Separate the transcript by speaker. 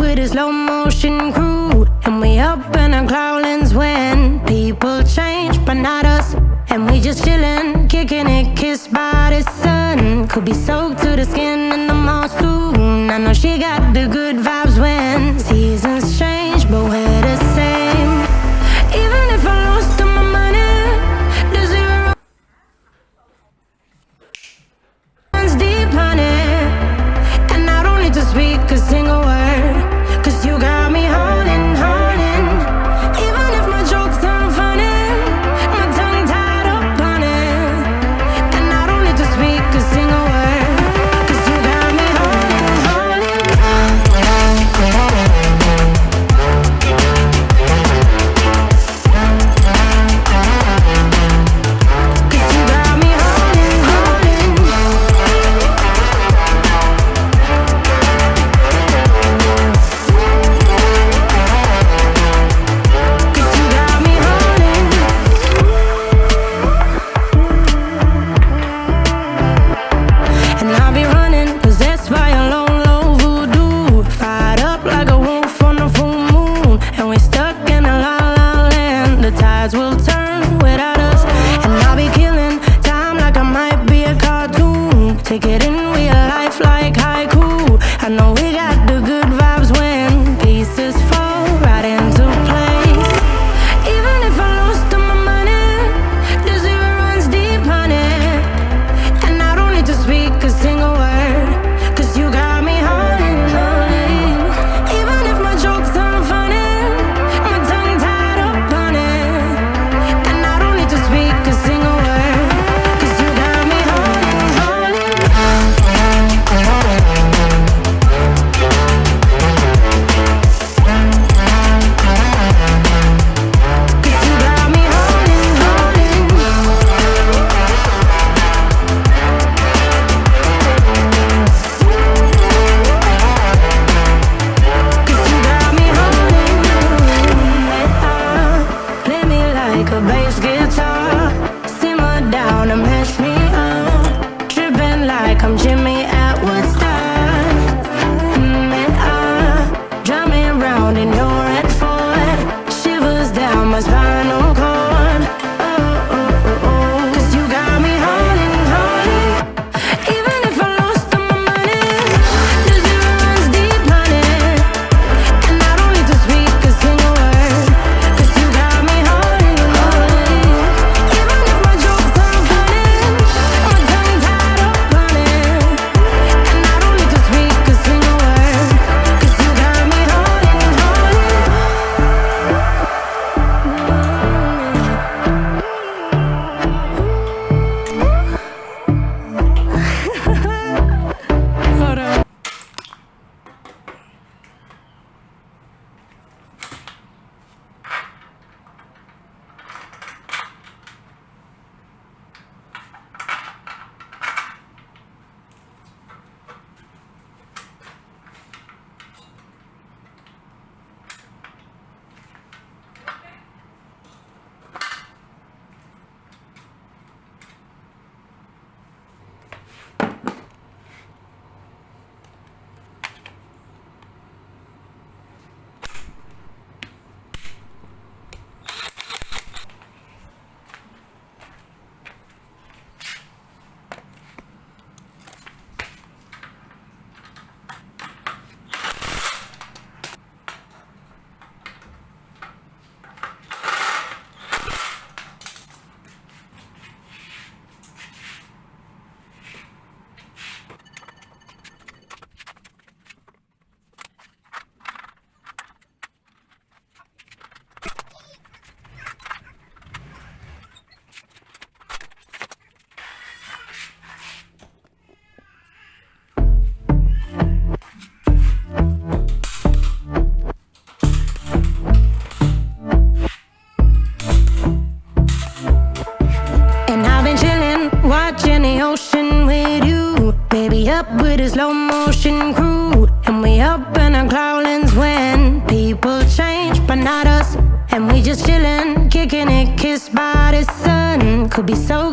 Speaker 1: with a slow motion crew, and we up in our growlings when people change, but not us. And we just chillin', kicking it, kissed by the sun. Could be soaked to the skin in the mall soon. I know she got the good vibes when seasons change, but we're the same. Even if I lost all my money, the zero runs deep, honey. And I don't need to speak a single word, 'cause you got me holding, holding. Even if my jokes aren't funny, my tongue tied up on it. And I don't need to speak a single word, 'cause you got me holding, holding. 'Cause you got me holding, holding. 'Cause you got me holding. And I'll be running, possessed by a low, low voodoo. Fired up like a wolf on a full moon. And we're stuck in a la la land. The tides will turn without us. And I'll be killing time like I might be a cartoon. Take it in real life like haiku. I know we got the good vibes when pieces fall right into place. Even if I lost all my money, the zero runs deep, honey. And I don't need to speak a single word, 'cause you got me holding, holding. Even if my jokes aren't funny, my tongue tied up on it. And I don't need to speak a single word, 'cause you got me holding, holding. 'Cause you got me holding, holding. 'Cause you got me holding. Play me like a bass guitar, simmer down and mess me up. Tripping like I'm Jimmy at Woodstock. Drumming round in your red Ford, shivers down my spinal cord. Oh, oh, oh, oh. 'Cause you got me holding, holding. Even if I lost all my money, the zero runs deep, honey. And I don't need to speak a single word, 'cause you got me holding, holding. Even if my jokes aren't funny, my tongue tied up on it. And I don't need to speak a single word, 'cause you got me holding, holding. Hold on. up with a slow motion crew, and we up in our growlings when people change, but not us. And we just chillin', kicking it, kissed by the sun. Could be so